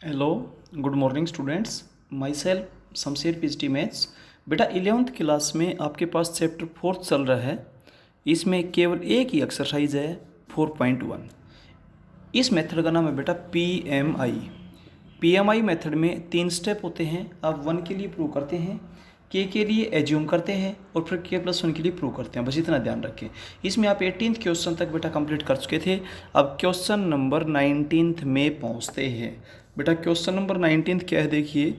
Hello, good morning students. My self Shamsher PhD maths. बेटा 11th class में आपके पास chapter 4 चल रहा है। इसमें केवल एक ही एक्सरसाइज है 4.1। इस मेथड का नाम है बेटा PMI। PMI मेथड में 3 स्टेप होते हैं। आप 1 के लिए प्रूव करते हैं, के लिए एज्यूम करते हैं और फिर k+1 के लिए प्रूव करते हैं। बस इतना ध्यान रखें। इसमें आप 18th क्वेश्चन तक बेटा कंप्लीट कर चुके थे। अब क्वेश्चन नंबर 19th में पहुंचते हैं। बेटा क्वेश्चन नंबर 19th क्या है, देखिए।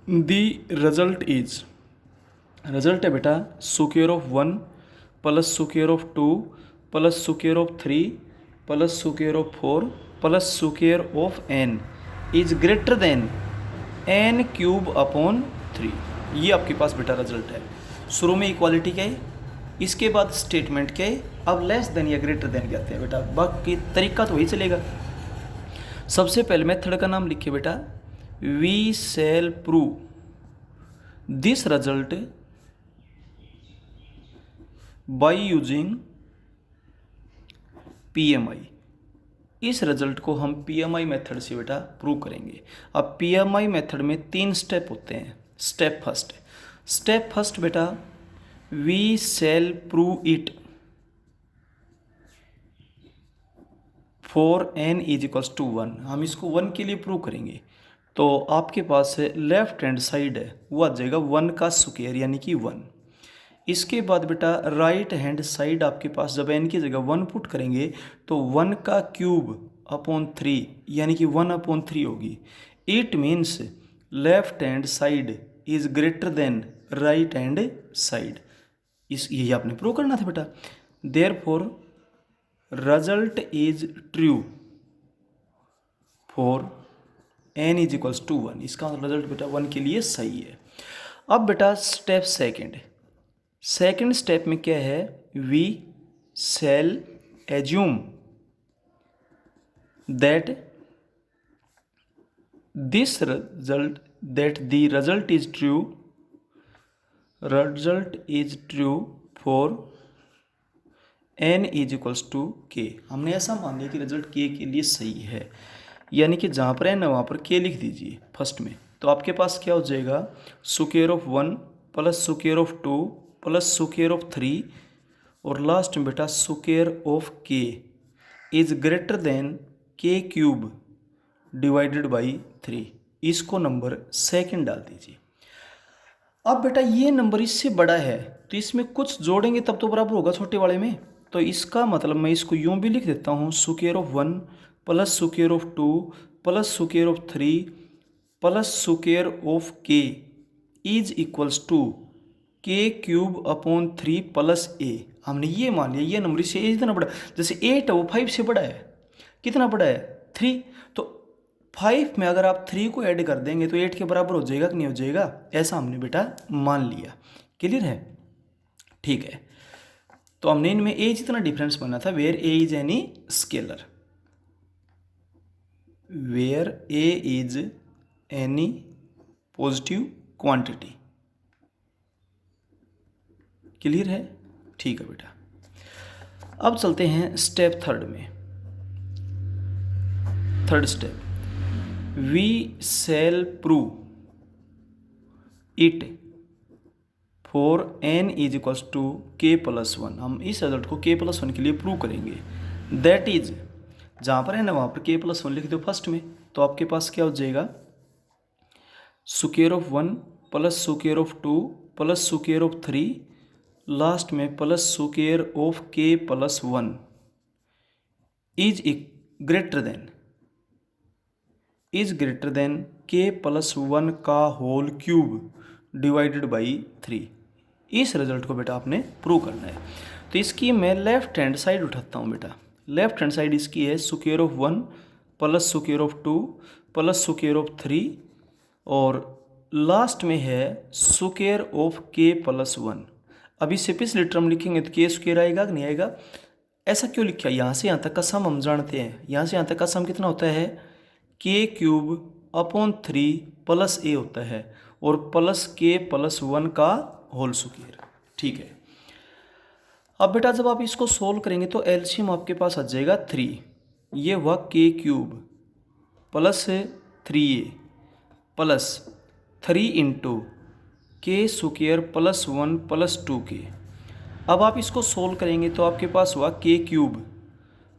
दी रिजल्ट है बेटा square of 1 plus square of 2 plus square of 3 plus square of 4 plus square of n is greater than n cube upon 3। ये आपके पास बेटा रिजल्ट है। शुरू में इक्वालिटी क्या है, इसके बाद स्टेटमेंट क्या है, अब लेस देन या ग्रेटर देन कहते हैं बेटा। बाकी तरीका तो वही चलेगा। सबसे पहले मेथड का नाम लिखिए बेटा, we shall prove this result by using PMI। इस रिजल्ट को हम PMI मेथड से बेटा प्रूव करेंगे। अब PMI मेथड में 3 स्टेप होते हैं। स्टेप फर्स्ट बेटा, we shall prove it for n is equals to 1। हम इसको 1 के लिए प्रूव करेंगे। तो आपके पास लेफ्ट हैंड साइड है वो आ जाएगा 1 का स्क्वायर यानी कि 1। इसके बाद बेटा राइट हैंड साइड आपके पास जब n की जगह 1 पुट करेंगे तो 1 का क्यूब अपॉन 3 यानी कि 1/3 होगी। It means left hand side is greater than right hand side. यही आपने प्रूव करना था बेटा। Therefore result is true for n is equals to 1। इसका रिजल्ट बेटा 1 के लिए सही है। अब बेटा स्टेप सेकंड स्टेप में क्या है, we shall assume that this result that the result is true for n is equals to k। हमने ऐसा मान लिया कि रिजल्ट k के लिए सही है, यानी कि जहाँ पर n है वहाँ पर k लिख दीजिए फर्स्ट में। तो आपके पास क्या हो जाएगा, square of 1 plus square of 2 plus square of 3 और लास्ट में बेटा square of k is greater than k cube divided by 3। इसको नंबर सेकंड डाल दीजिए। अब बेटा ये नंबर इससे बड़ा है तो इसमें कुछ जोड़ेंगे तब तो बराबर होगा छोटे वाले में। तो इसका मतलब मैं इसको यूं भी लिख देता हूँ, square of 1 plus square of 2 plus square of 3 plus square of k is equals to k cube upon 3 plus a। हमने ये मान लिया ये नंबर इससे इतना बड़ा, जैसे 8 है वो 5 से बड़ा है। कितना बड़ा है, 3। तो 5 में अगर आप 3 को ऐड कर देंगे तो 8 के बराबर हो जाएगा कि नहीं हो जाएगा, ऐसा हमने बेटा मान लिया। क्लियर है, ठीक है। तो हमने इनमें a जितना डिफरेंस बना था, where a is any scalar, where a is any positive quantity. Clear है, ठीक है बेटा। अब चलते हैं स्टेप थर्ड में। Third step, we shall prove it for n is equals to k+1। हम इस रिजल्ट को k+1 के लिए प्रूव करेंगे। दैट इज, जहाँ पर है ना वहाँ पर k+1 लिख दो फर्स्ट में। तो आपके पास क्या हो जाएगा, square of 1 plus square of 2 plus square of 3 last में plus square of k+1 is greater than k+1 का होल क्यूब डिवाइडेड बाई 3। इस रिजल्ट को बेटा आपने प्रूव करना है। तो इसकी मैं लेफ्ट हैंड साइड उठाता हूँ बेटा। लेफ्ट हैंड साइड इसकी है square of 1 plus square of 2 plus square of 3 और लास्ट में है स्क्वायर ऑफ k+1। अब इससे पिछले टर्म लिखेंगे तो k स्क्वायर आएगा कि नहीं आएगा। ऐसा क्यों लिखा, यहाँ से यहाँ तक का सम हम जानते हैं। यहाँ से यहाँ तक का सम कितना होता है, k cube upon 3 plus a होता है और प्लस k+1 का होल स्क्वायर। ठीक है। अब बेटा जब आप इसको सोल्व करेंगे तो एलसीएम आपके पास आ जाएगा 3। ये हुआ k cube plus 3a plus 3 into के स्क्वायर प्लस 1 प्लस 2k। अब आप इसको सोल्व करेंगे तो आपके पास हुआ के cube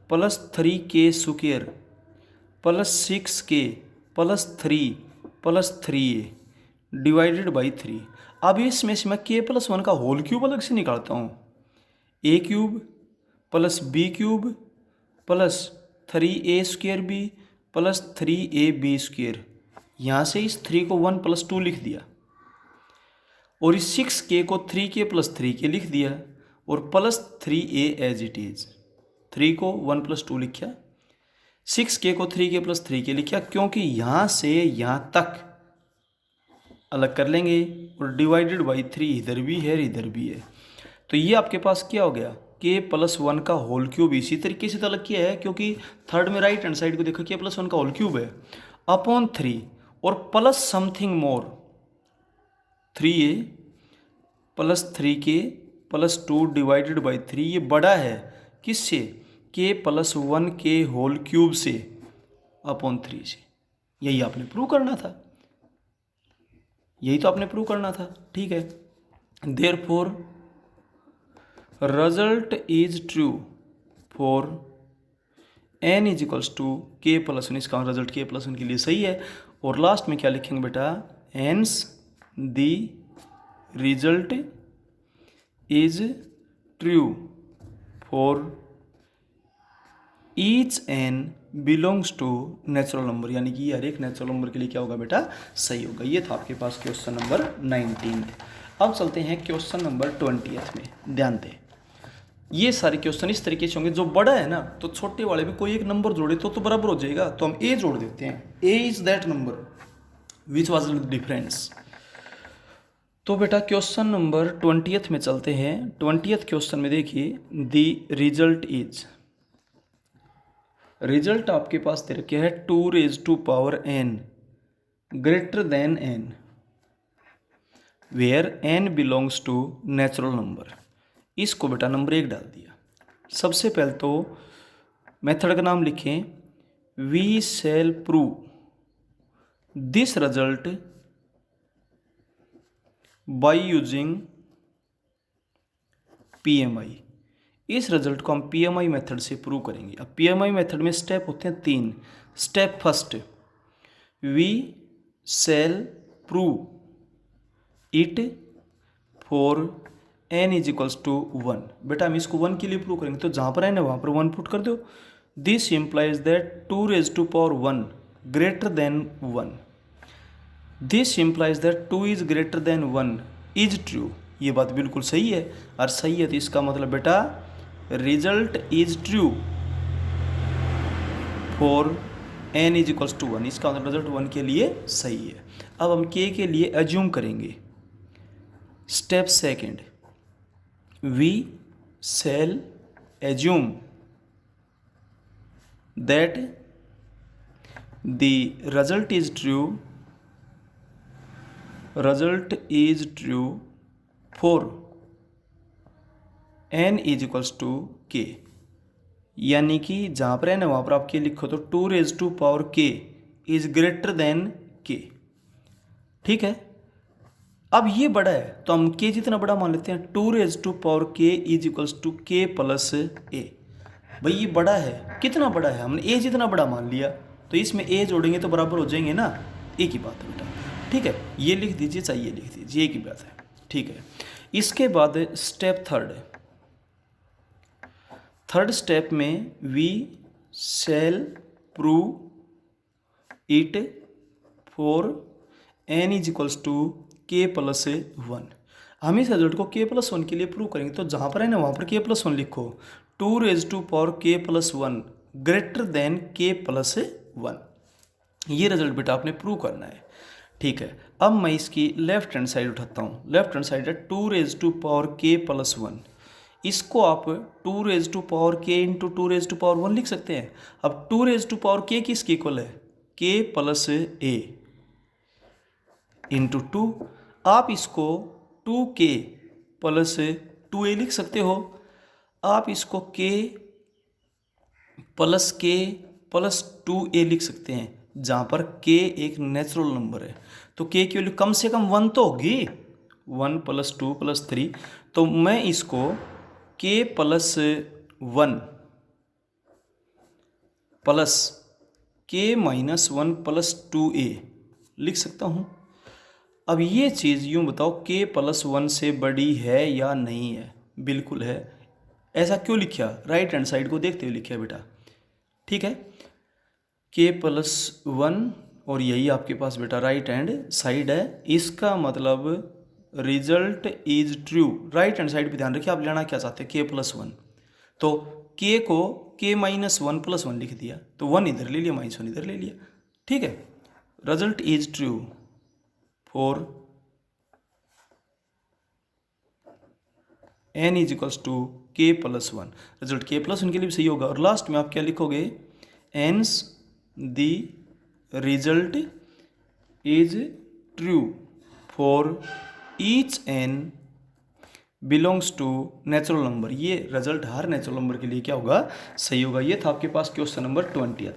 plus 3k square plus 6k plus 3 plus 3a divided by 3। अब इसमें से मैं k प्लस 1 का होल क्यूब अलग से निकालता हूँ। a cube plus b cube plus 3a square b plus 3ab square. यहाँ से इस 3 को 1 प्लस 2 लिख दिया और इस 6k को 3k प्लस 3k लिख दिया और plus 3a as it is. 3 को 1 प्लस 2 लिखा, 6k को 3k प्लस 3k लिखा, क्योंकि यहाँ से यहाँ तक अलग कर लेंगे और डिवाइडेड बाई 3 इधर भी है इधर भी है। तो ये आपके पास क्या हो गया, k प्लस 1 का होल क्यूब। इसी तरीके से तो अलग किया है क्योंकि थर्ड में राइट हैंड साइड को देखो k प्लस 1 का होल क्यूब है अपॉन 3 और plus something more 3a plus 3k plus 2 divided by 3। ये बड़ा है किससे, k प्लस 1 के होल क्यूब से अपॉन 3 से। यही आपने प्रूव करना था, यही तो आपने प्रूव करना था। ठीक है, therefore result is true for n is equals to k plus 1। इसका रिजल्ट k प्लस 1 के लिए सही है। और लास्ट में क्या लिखेंगे बेटा, hence the result is true for each n belongs to natural number. यानी कि हर एक नेचुरल नंबर के लिए क्या होगा बेटा, सही होगा। ये था आपके पास क्वेश्चन नंबर 19। अब चलते हैं क्वेश्चन नंबर 20 में। ध्यान दें, ये सारे क्वेश्चन इस तरीके से होंगे, जो बड़ा है ना तो छोटे वाले में कोई एक नंबर जोड़े तो बराबर हो जाएगा। तो हम a जोड़ देते हैं, a is that number which was the difference. तो बेटा क्वेश्चन नंबर 20 में चलते हैं। 20 क्वेश्चन में देखिए, द रिजल्ट इज, रिजल्ट आपके पास दे रखे है 2 raise to power n greater than n where n belongs to natural number. इसको बेटा नंबर 1 डाल दिया। सबसे पहले तो मेथड का नाम लिखें, we shall prove this result by using PMI। इस रिजल्ट को हम PMI मेथड से प्रूव करेंगे। अब PMI मेथड में स्टेप होते हैं 3। Step first, we shall prove it for n is equals to 1। बेटा हम इसको 1 के लिए प्रूव करेंगे, तो जहाँ पर n है वहाँ पर 1 पुट कर दो। This implies that 2 raise to power 1 greater than 1। This implies that 2 is greater than 1 is true. ये बात बिल्कुल सही है, और सही है तो इसका मतलब बेटा result is true for n is equals to 1। इसका मतलब रिजल्ट 1 के लिए सही है। अब हम k के लिए एज्यूम करेंगे। Step second, we shall assume that the result is true, result is true for n is equals to k। यानी कि जहाँ पर n है वहाँ पर आप k लिखो तो 2 raise to power k is greater than k। ठीक है, अब ये बड़ा है तो हम k जितना बड़ा मान लेते हैं, 2 raise to power k is equals to k plus a। भाई ये बड़ा है, कितना बड़ा है, हमने a जितना बड़ा मान लिया तो इसमें a जोड़ेंगे तो बराबर हो जाएंगे ना, एक ही बात है बेटा। ठीक है, ये लिख दीजिए चाहे ये लिख दीजिए, एक ही बात है। ठीक है, इसके बाद स्टेप थर्ड स्टेप में we shall prove it for n is equals to k plus 1। हम इस रिजल्ट को k प्लस 1 के लिए प्रूव करेंगे, तो जहाँ पर है ना वहाँ पर k प्लस 1 लिखो। 2 raise to power k plus 1 greater than k plus 1। ये रिजल्ट बेटा आपने प्रूव करना है। ठीक है, अब मैं इसकी लेफ्ट हैंड साइड उठाता हूँ। लेफ्ट हैंड साइड है 2 raise to power k plus 1। इसको आप 2 raise to power k into 2 raise to power 1 लिख सकते हैं। अब 2 रेज टू पावर k किसके इक्वल है, k प्लस a इंटू 2। आप इसको 2k प्लस 2a लिख सकते हो। आप इसको k प्लस 2a लिख सकते हैं। जहाँ पर k एक नेचुरल नंबर है, तो k की वैल्यू कम से कम 1 तो होगी, 1 + 2 + 3। तो मैं इसको k + 1 प्लस k - 1 + 2a लिख सकता हूँ। अब ये चीज़ यूँ बताओ, k + 1 से बड़ी है या नहीं है? बिल्कुल है। ऐसा क्यों लिखा? राइट हैंड साइड को देखते हुए लिखा बेटा, ठीक है। k + 1 और यही आपके पास बेटा राइट हैंड साइड है, इसका मतलब result is true. Right hand side पे ध्यान रखिए, आप लेना क्या चाहते हैं, k + 1। तो k को k - 1 + 1 लिख दिया, तो 1 इधर ले लिया, -1 इधर ले लिया, ठीक है। Result is true for n = k + 1। Result k + 1 के लिए भी सही होगा। और लास्ट में आप क्या लिखोगे, hence the result is true for each n belongs to natural number. ये रिजल्ट हर नेचुरल नंबर के लिए क्या होगा, सही होगा। ये था आपके पास क्वेश्चन नंबर 20।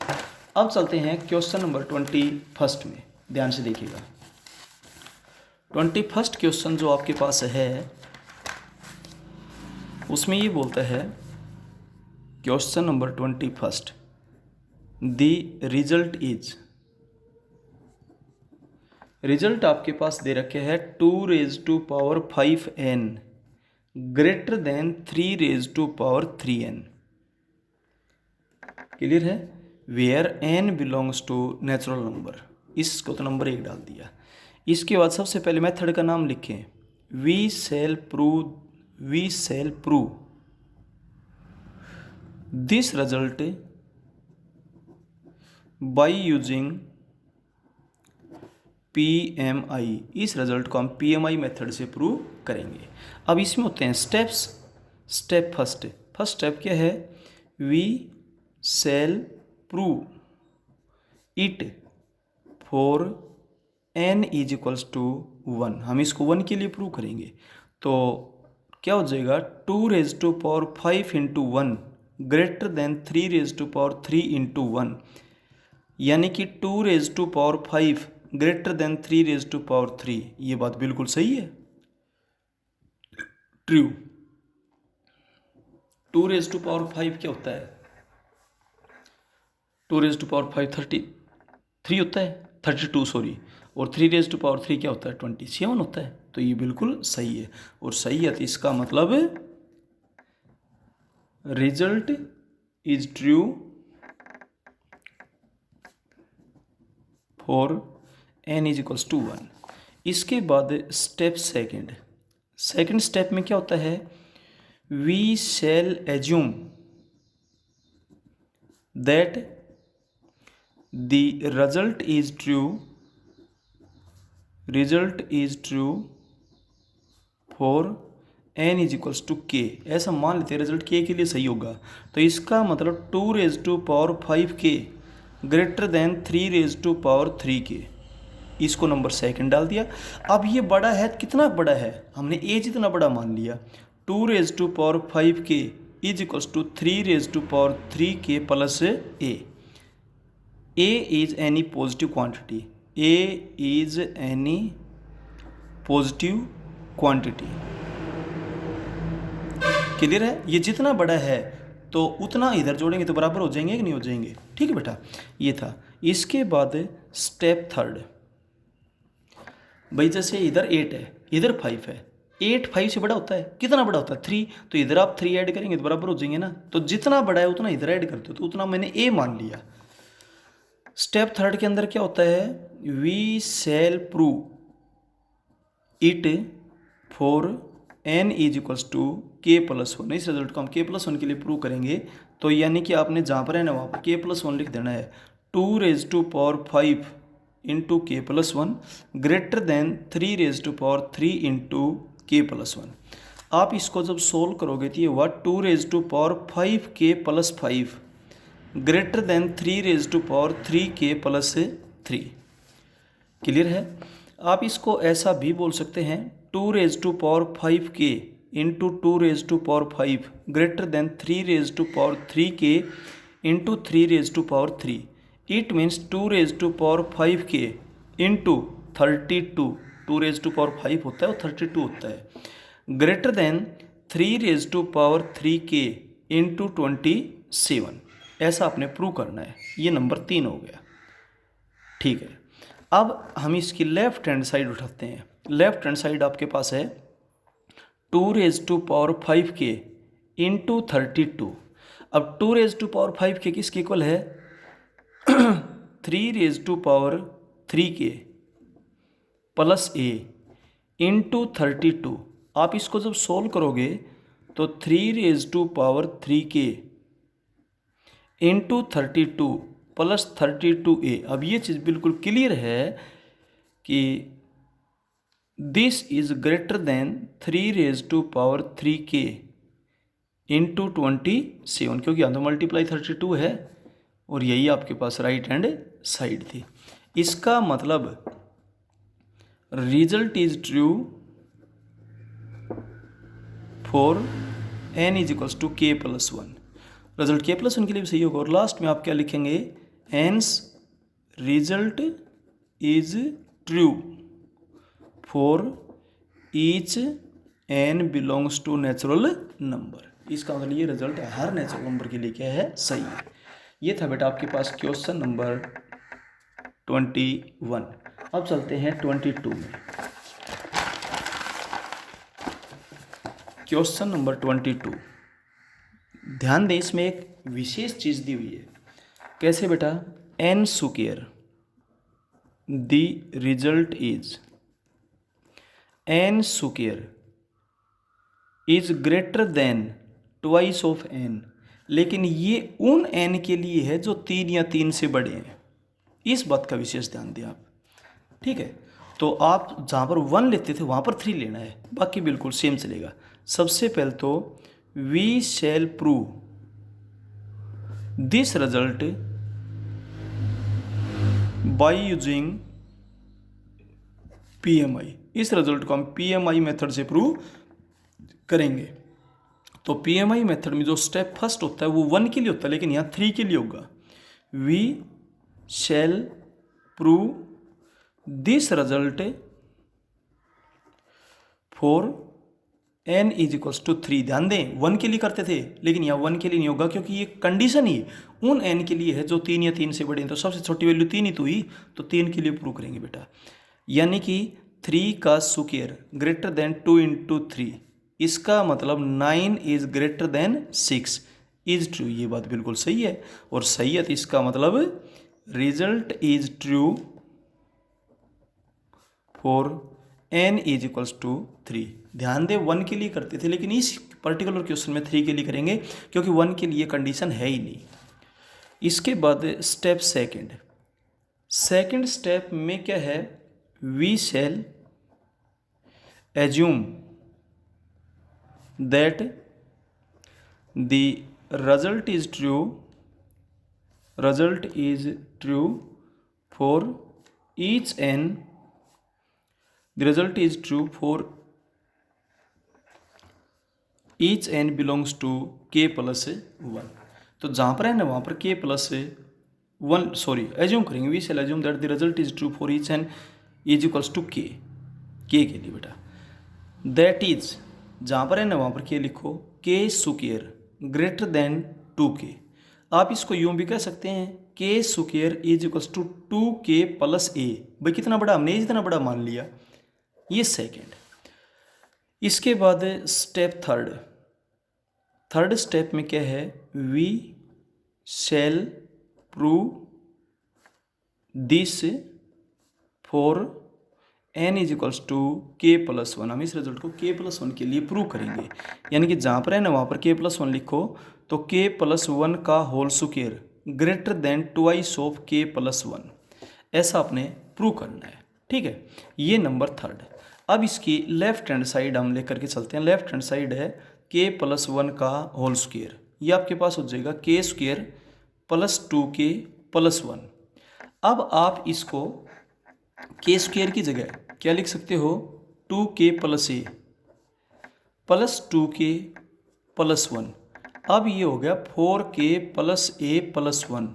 अब चलते हैं क्वेश्चन नंबर 21 में, ध्यान से देखिएगा। 21 क्वेश्चन जो आपके पास है उसमें ये बोलता है, क्वेश्चन नंबर 21, द रिजल्ट आपके पास दे रखे हैं 2⁵n greater than 3⁵n। Clear है? Where n belongs to natural number. इसको तो नंबर 1 डाल दिया। इसके बाद सबसे पहले मेथड का नाम लिखें, we shall prove this result by using PMI। इस रिजल्ट को हम PMI मेथड से प्रूव करेंगे। अब इसमें होते हैं स्टेप्स। स्टेप फर्स्ट स्टेप क्या है, we shall prove it for n = 1। हम इसको 1 के लिए प्रूव करेंगे, तो क्या हो जाएगा, 2⁵5 × 1 ग्रेटर देन 3⁵3 × 1, यानी कि 2⁵5 ग्रेटर देन 3⁵3। ये बात बिल्कुल सही है, ट्रू। 2⁵5 क्या होता है, 2⁵5 33 होता है, 32 सॉरी, और 3⁵3 क्या होता है, 27 होता है। तो ये बिल्कुल सही है, और सही है तो इसका मतलब result is true for n = 1। इसके बाद स्टेप सेकंड स्टेप में क्या होता है, we shall assume that the result is true for n = k। ऐसा मान लेते हैं रिजल्ट k के लिए सही होगा, तो इसका मतलब 2⁵5k ग्रेटर देन 3⁵3k। इसको नंबर सेकंड डाल दिया। अब ये बड़ा है, कितना बड़ा है, हमने a जितना बड़ा मान लिया, 2⁵5k = 3⁵3k + a। a is any positive quantity, a is any positive quantity. Clear है? ये जितना बड़ा है तो उतना इधर जोड़ेंगे तो बराबर हो जाएंगे कि नहीं हो जाएंगे, ठीक है बेटा। ये था। इसके बाद स्टेप थर्ड, भाई जैसे इधर 8 है, इधर 5 है, 8 5 से बड़ा होता है, कितना बड़ा होता है, 3। तो इधर आप 3 ऐड करेंगे तो बराबर हो जाएंगे ना, तो जितना बड़ा है उतना इधर ऐड करते हो, तो उतना मैंने a मान लिया। स्टेप थर्ड के अंदर क्या होता है, we shall prove it for n = k + 1। इस रिजल्ट को हम k + 1 के लिए प्रूव करेंगे, तो यानी कि आपने जहाँ पर है ना वहाँ पर k + 1 लिख देना है, 2⁵5 × k + 1 ग्रेटर देन 3⁵3 × k + 1। आप इसको जब सोल्व करोगे तो ये हुआ 2⁵5k + 5 greater than 3⁵3k + 3। Clear है? आप इसको ऐसा भी बोल सकते हैं, 2⁵5k × 2⁵5 greater than 3⁵3k × 3⁵3। It means 2⁵ into 32, 2⁵ होता है और 32 होता है, ग्रेटर देन 3⁵ इंटू 27। ऐसा आपने प्रूव करना है। ये नंबर 3 हो गया। ठीक है, अब हम इसकी लेफ्ट हैंड साइड उठाते हैं। लेफ्ट हैंड साइड आपके पास है 2⁵ इंटू 32। अब 2⁵ किसके इक्वल है? 3⁵ प्लस ए इंटू 32। आप इसको जब सोल्व करोगे तो 3⁵ इंटू 32 प्लस 32a। अब ये चीज़ बिल्कुल क्लियर है कि this is greater then 3⁵ into 27, क्योंकि यहाँ तो मल्टीप्लाई 32 है और यही आपके पास राइट हैंड साइड थी। इसका मतलब result is true for n is equals to k+1। Result k+1 के लिए भी सही होगा। और लास्ट में आप क्या लिखेंगे? Hence result is true for each n belongs to natural number. इसका मतलब ये रिजल्ट हर नेचुरल नंबर के लिए क्या है? सही है। ये था बेटा आपके पास क्वेश्चन नंबर 21। अब चलते हैं 22 में। क्वेश्चन नंबर 22, ध्यान दें, इसमें एक विशेष चीज़ दी हुई है। कैसे बेटा? n square the result is n square is greater than twice of n। लेकिन ये उन n के लिए है जो 3 या 3 से बड़े हैं। इस बात का विशेष ध्यान दें आप। ठीक है, तो आप जहाँ पर 1 लेते थे वहाँ पर 3 लेना है, बाकी बिल्कुल सेम चलेगा। सबसे पहले तो we shall prove this result by using PMI। इस रिजल्ट को हम PMI मेथड से प्रूव करेंगे। तो PMI मेथड में जो स्टेप फर्स्ट होता है वो 1 के लिए होता है, लेकिन यहाँ 3 के लिए होगा। We shall prove this result for n is equals to 3। ध्यान दें, 1 के लिए करते थे, लेकिन यहाँ 1 के लिए नहीं होगा, क्योंकि ये कंडीशन ही उन n के लिए है जो 3 या 3 से बड़े हैं। तो सबसे छोटी वैल्यू 3 ही तो हुई, तो 3 के लिए प्रूव करेंगे बेटा। यानी कि 3 का स्क्वायर ग्रेटर देन 2 इंटू 3। इसका मतलब 9 is greater then 6 is true. ये बात बिल्कुल सही है, और सही है तो इसका मतलब result is true for n is equals to 3। ध्यान दें, 1 के लिए करते थे, लेकिन इस पर्टिकुलर क्वेश्चन में 3 के लिए करेंगे, क्योंकि 1 के लिए कंडीशन है ही नहीं। इसके बाद स्टेप सेकंड स्टेप में क्या है? We shall assume that the result is true for each n। The result is true for each n belongs to k+1। तो जहाँ पर है ना वहाँ पर k+1 एज्यूम करेंगे। We shall assume that the result is true for each n is equals to k। के लिए बेटा दैट इज, जहाँ पर है ना वहाँ पर k लिखो, k square greater then 2k। आप इसको यूँ भी कह सकते हैं, k square is equals to 2k plus a। भाई कितना बड़ा, हमने इतना बड़ा मान लिया। ये सेकंड। इसके बाद स्टेप थर्ड स्टेप में क्या है? We shall prove this for n is equals to k+1। हम इस रिजल्ट को k+1 के लिए प्रूव करेंगे। यानी कि जहाँ पर है ना वहाँ पर k+1 लिखो, तो k+1 का whole square greater than twice of k+1। ऐसा आपने प्रूव करना है। ठीक है, ये नंबर 3। अब इसकी लेफ्ट हैंड साइड हम लेकर के चलते हैं। लेफ्ट हैंड साइड है k+1 का होल स्क्वायर। ये आपके पास हो जाएगा k² प्लस 2k+1। अब आप इसको k² की जगह क्या लिख सकते हो? 2k plus a plus 2k+1। अब ये हो गया 4k plus a plus 1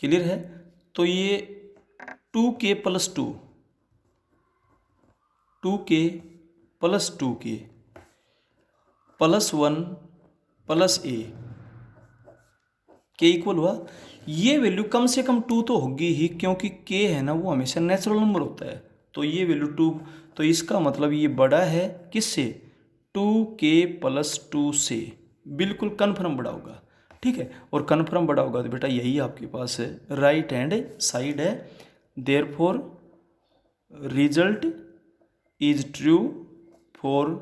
clear है। तो ये 2k plus 2, 2k plus 2k plus 1 plus a के इक्वल हुआ। ये वैल्यू कम से कम 2 तो होगी ही, क्योंकि k है ना वो हमेशा नेचुरल नंबर होता है। तो ये वैल्यू 2, तो इसका मतलब ये बड़ा है किससे, 2k प्लस 2 से, बिल्कुल कन्फर्म बड़ा होगा। ठीक है, और कन्फर्म बड़ा होगा तो बेटा यही आपके पास है राइट हैंड साइड है। Therefore result is true for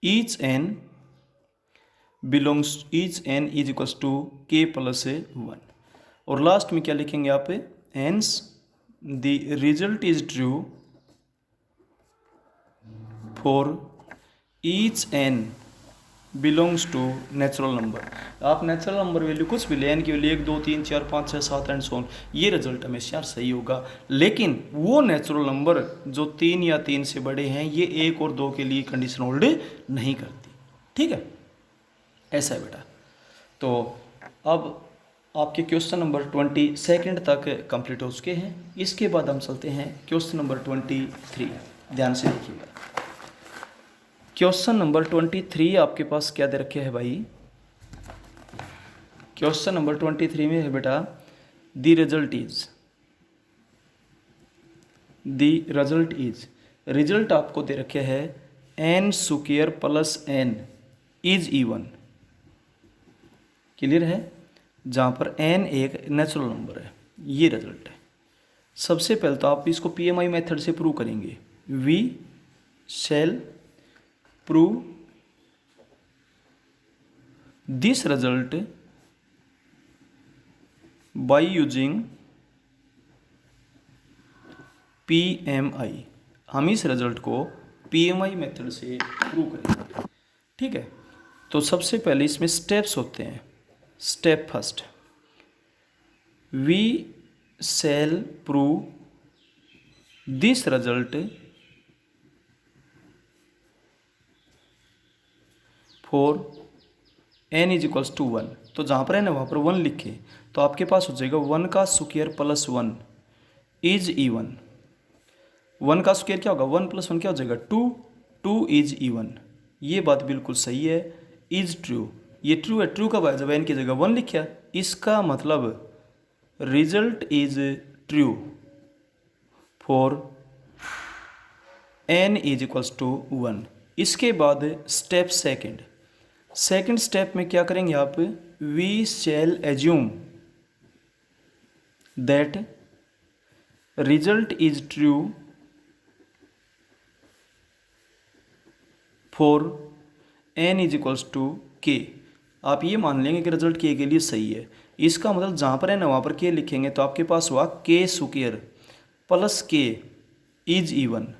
each N belongs, each n is equals to k plus 1। और लास्ट में क्या लिखेंगे आप, hence the result is true for each N belongs to natural number. आप natural number value कुछ भी ले, n की वैल्यू 1 2 3 4 5 6 7 एंड सो ऑन, ये रिजल्ट हमेशा सही होगा। लेकिन वो नेचुरल नंबर जो 3 या 3 से बड़े हैं, ये 1 और 2 के लिए कंडीशन होल्ड नहीं करती। ठीक है, ऐसा है बेटा। तो अब आपके क्वेश्चन नंबर 22 तक कंप्लीट हो चुके हैं। इसके बाद हम चलते हैं क्वेश्चन नंबर 23। ध्यान से देखिएगा, क्वेश्चन नंबर 23 आपके पास क्या दे रखे है भाई। क्वेश्चन नंबर 23 में है बेटा the result is, the result is, result आपको दे रखे है n square plus n is even. Clear है, जहाँ पर n एक नेचुरल नंबर है, ये रिजल्ट है। सबसे पहले तो आप इसको PMI मेथड से प्रूव करेंगे। We shall prove this result by using PMI। हम इस रिजल्ट को PMI मेथड से प्रूव करेंगे। ठीक है, तो सबसे पहले इसमें स्टेप्स होते हैं। Step first, we shall prove this result for n is equals to 1। तो जहाँ पर n है वहाँ पर 1 लिखे, तो आपके पास हो जाएगा 1 का स्क्वायर प्लस 1 इज इवन। 1 का स्क्वायर क्या होगा, 1 प्लस 1 क्या हो जाएगा 2, 2 इज इवन। ये बात बिल्कुल सही है, इज ट्रू, ये ट्रू है। ट्रू कब आया, जब n की जगह 1 लिखा। इसका मतलब result is true for n is equals to 1। इसके बाद स्टेप सेकंड, सेकंड स्टेप में क्या करेंगे आप, we shall assume that result is true for n is equals to k। आप ये मान लेंगे कि रिजल्ट k के लिए सही है। इसका मतलब जहाँ पर n है वहाँ पर k लिखेंगे, तो आपके पास हुआ k square plus k is even.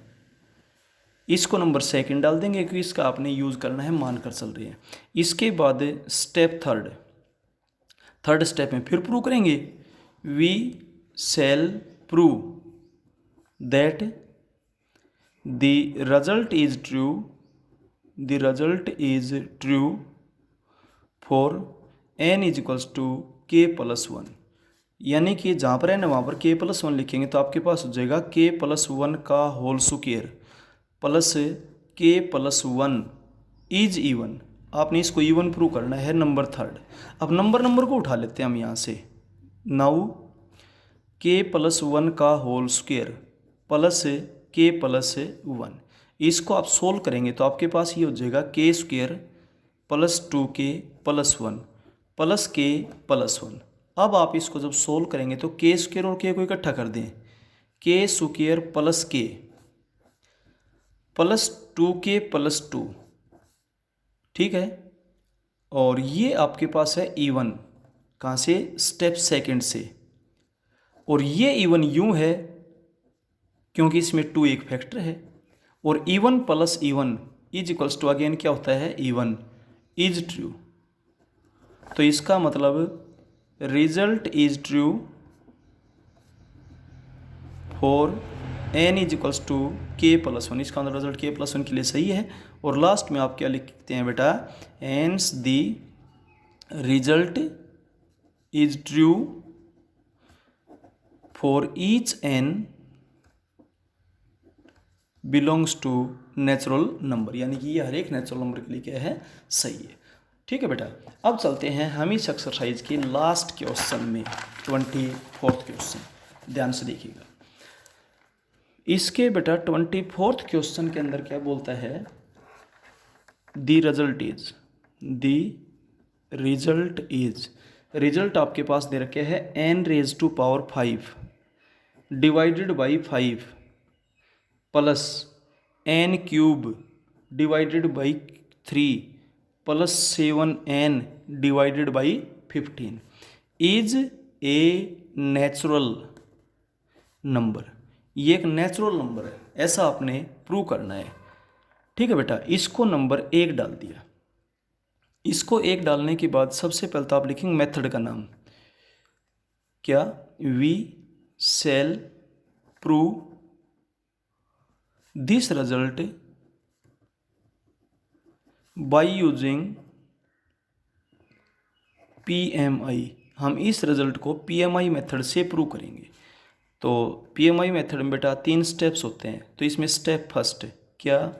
इसको नंबर सेकंड डाल देंगे, क्योंकि इसका आपने यूज़ करना है, मान कर चल रहे हैं। इसके बाद स्टेप थर्ड, थर्ड स्टेप में फिर प्रूव करेंगे। We shall prove that the result is true, the result is true for n is equals to k plus 1। यानी कि जहाँ पर n है वहाँ पर k प्लस 1 लिखेंगे, तो आपके पास हो जाएगा k प्लस 1 का whole square plus k plus 1 is even. आपने इसको इवन प्रूव करना है, नंबर थर्ड। अब नंबर को उठा लेते हैं हम यहाँ से। नाउ k प्लस 1 का whole square plus k plus 1, इसको आप सोल्व करेंगे तो आपके पास ये हो जाएगा k square plus 2k plus 1 plus k plus 1। अब आप इसको जब सोल्व करेंगे तो k स्क्वायर और k को इकट्ठा कर दें, k square plus k plus 2k plus 2। ठीक है, और ये आपके पास है इवन, कहाँ से, स्टेप सेकंड से। और ये इवन यूं है क्योंकि इसमें 2 एक फैक्टर है, और even plus even is equals to again क्या होता है, इवन, इज ट्रू। तो इसका मतलब result is true for n is equals to k plus 1। इसका मतलब रिजल्ट k प्लस 1 के लिए सही है। और लास्ट में आप क्या लिखते हैं बेटा, hence the result is true for each N belongs to natural number, यानी कि ये हर एक नेचुरल नंबर के लिए क्या है, सही है। ठीक है बेटा, अब चलते हैं हम इस एक्सरसाइज के लास्ट क्वेश्चन में, 24th क्वेश्चन। ध्यान से देखिएगा इसके बेटा 24th क्वेश्चन के अंदर क्या बोलता है, द रिजल्ट आपके पास दे रखे है n⁵ divided by 5 plus n³ divided by 3 plus 7n divided by 15 is a natural number. ये एक नेचुरल नंबर है, ऐसा आपने प्रूव करना है। ठीक है बेटा, इसको नंबर 1 डाल दिया। इसको 1 डालने के बाद सबसे पहले तो आप लिखेंगे मेथड का नाम क्या, we shall prove this result by using PMI। हम इस रिजल्ट को PMI मेथड से प्रूव करेंगे। तो PMI मेथड में बेटा 3 स्टेप्स होते हैं, तो इसमें स्टेप फर्स्ट क्या,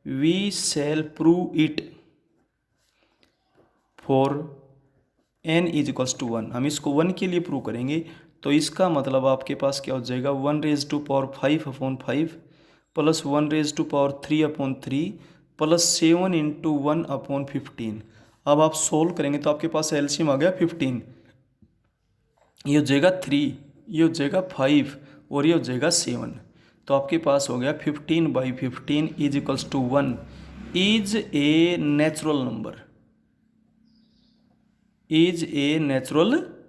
we shall prove it for n=1। हम इसको 1 के लिए प्रूव करेंगे, तो इसका मतलब आपके पास क्या हो जाएगा, 1⁵5/5 प्लस 1⁵3/3 प्लस 7 × 1/15। अब आप सोल्व करेंगे तो आपके पास एलसीएम आ गया 15, ये हो जाएगा 3, ये हो जाएगा 5 और ये हो जाएगा 7। तो आपके पास हो गया 15/15 = 1 इज ए नेचुरल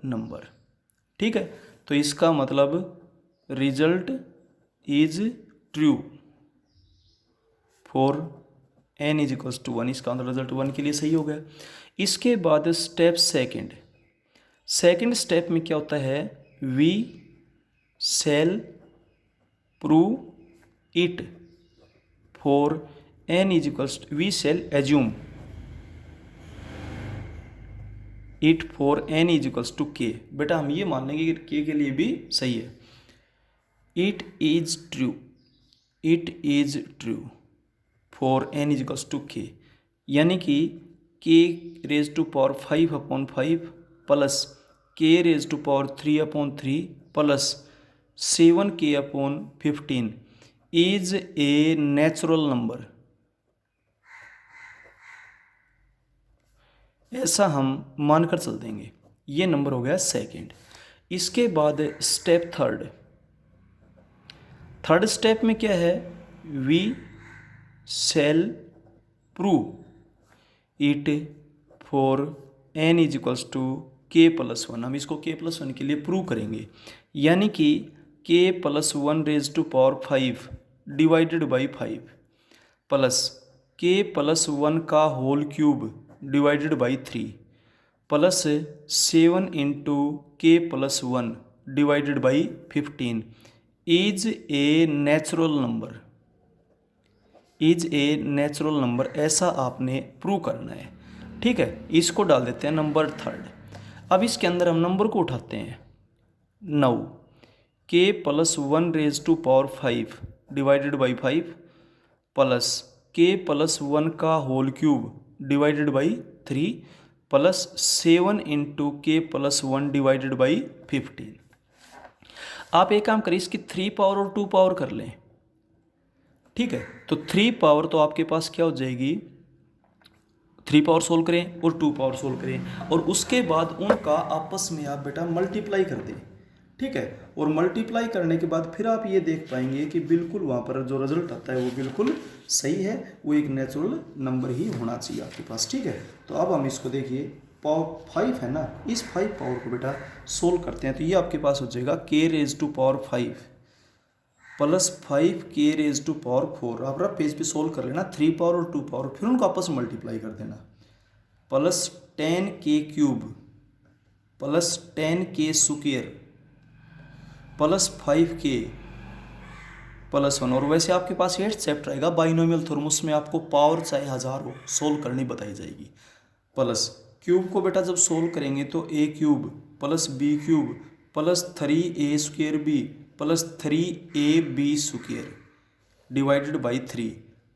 नंबर। ठीक है, तो इसका मतलब result is true for n=1। इसका मतलब रिजल्ट 1 के लिए सही हो गया। इसके बाद स्टेप सेकंड स्टेप में क्या होता है, we shall prove it for we shall assume it for n=k। बेटा हम ये मान लेंगे कि k के लिए भी सही है। It is true for n=k, यानी कि k⁵5/5 plus k⁵3/3 plus 7k/15 is a natural number. ऐसा हम मानकर चल देंगे। ये नंबर हो गया सेकंड। इसके बाद स्टेप थर्ड स्टेप में क्या है, we shall prove it for n=k+1। हम इसको k+1 के लिए प्रूव करेंगे, यानी कि k+1⁵5 divided by 5 plus k+1³ divided by 3 plus 7 × k+1 divided by 15 is a natural number. ऐसा आपने प्रूव करना है। ठीक है, इसको डाल देते हैं नंबर थर्ड। अब इसके अंदर हम नंबर को उठाते हैं 9, k+1⁵5 divided by 5 plus k+1³ divided by 3 plus 7 × k+1 divided by 15। आप एक काम करें, इसकी 3 पावर और 2 पावर कर लें। ठीक है, तो 3 पावर तो आपके पास क्या हो जाएगी, 3 पावर सोल्व करें और 2 पावर सोल्व करें, और उसके बाद उनका आपस में आप बेटा मल्टीप्लाई कर दें। ठीक है, और मल्टीप्लाई करने के बाद फिर आप ये देख पाएंगे कि बिल्कुल वहाँ पर जो रिजल्ट आता है वो बिल्कुल सही है, वो एक नेचुरल नंबर ही होना चाहिए आपके पास। ठीक है, तो अब हम इसको देखिए, पावर 5 है ना, इस 5 पावर को बेटा सोल्व करते हैं, तो ये आपके पास हो जाएगा k⁵5 प्लस 5k⁴। आप रफ पेज पे सोल्व कर लेना, 3 पावर और 2 पावर, फिर उनको आपस में मल्टीप्लाई कर देना, plus 10k³ plus 10k² plus 5k plus 1। और वैसे आपके पास 8th चैप्टर आएगा बाइनोमियल थ्योरम, उसमें आपको पावर चाहे 1000 हो सोल्व करनी बताई जाएगी। प्लस क्यूब को बेटा जब सोल्व करेंगे तो a³ plus b³ plus 3a² b plus 3ab square divided by 3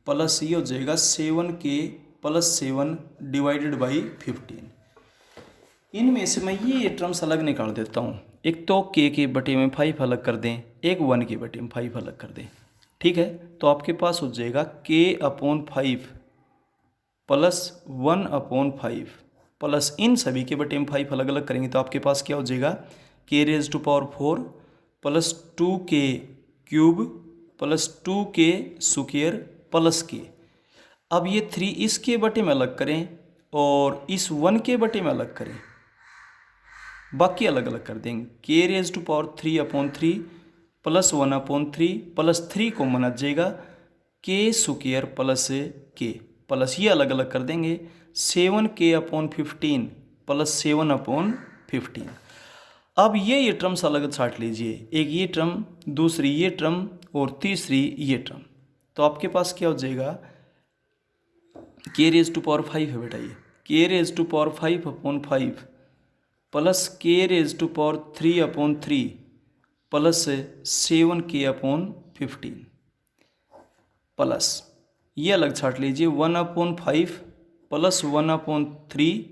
plus ये हो जाएगा 7k प्लस 7 डिवाइडेड बाई 15। इनमें से मैं ये टर्म्स अलग निकाल देता हूँ। एक तो के बटे में 5 अलग कर दें, एक 1 के बटे में 5 अलग कर दें। ठीक है, तो आपके पास हो जाएगा k/5 प्लस 1/5 प्लस इन सभी के बटे में 5 अलग अलग करेंगे तो आपके पास क्या हो जाएगा k⁴ plus 2k³ plus 2k square plus k। अब ये 3 इस के बटे में अलग करें और इस 1 के बटे में अलग करें, बाकी अलग अलग कर देंगे। k⁵ प्लस 1/3 प्लस 3 को मना जाएगा k² प्लस k प्लस ये अलग अलग कर देंगे 7k/15 प्लस 7/15। अब ये टर्म्स अलग छाट लीजिए, एक ये टर्म, दूसरी ये टर्म और तीसरी ये टर्म। तो आपके पास क्या हो जाएगा k⁵ है बेटा, ये k⁵5/5 plus k⁵3/3 plus 7k/15 plus ये अलग छाट लीजिए 1/5 प्लस 1/3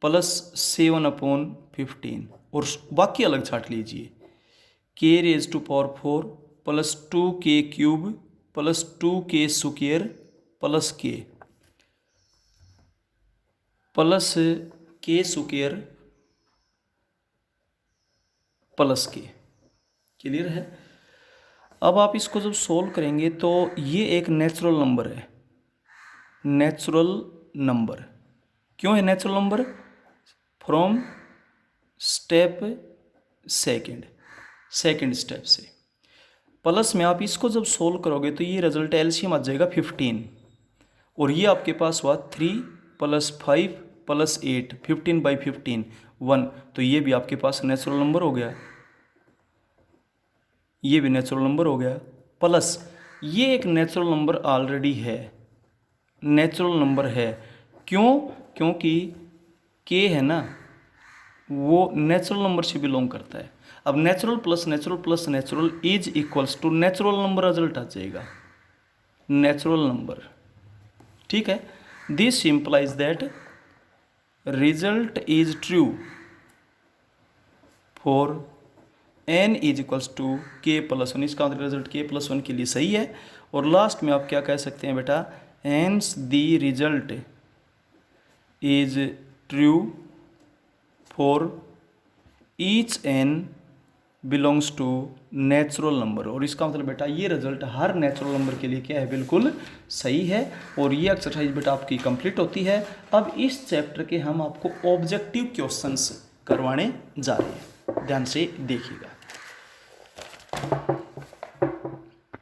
प्लस 7/15 और बाकी अलग छाट लीजिए k⁴ plus 2k³ plus 2k square plus k plus k square plus k। Clear है। अब आप इसको जब सोल्व करेंगे तो ये एक नेचुरल नंबर है। नेचुरल नंबर क्यों है natural number? From step second step से। प्लस में आप इसको जब सोल्व करोगे तो ये रिजल्ट एलसीएम आ जाएगा 15 और ये आपके पास हुआ 3 प्लस 5 प्लस 8 15/15 1। तो ये भी आपके पास नेचुरल नंबर हो गया, ये भी नेचुरल नंबर हो गया। प्लस ये एक नेचुरल नंबर ऑलरेडी है, नेचुरल नंबर है। क्यों? क्योंकि k है ना वो नेचुरल नंबर से बिलोंग करता है। अब natural plus natural is equals to natural number result आ जाएगा, नेचुरल नंबर। ठीक है, this implies that result is true for n is equals to k+1। इसका मतलब रिजल्ट k+1 के लिए सही है। और लास्ट में आप क्या कह सकते हैं बेटा, hence the result is true for each n belongs to natural number. और इसका मतलब बेटा ये रिजल्ट हर नेचुरल नंबर के लिए क्या है, बिल्कुल सही है। और ये एक्सरसाइज बेटा आपकी कंप्लीट होती है। अब इस चैप्टर के हम आपको ऑब्जेक्टिव क्वेश्चंस करवाने जा रहे हैं, ध्यान से देखिएगा।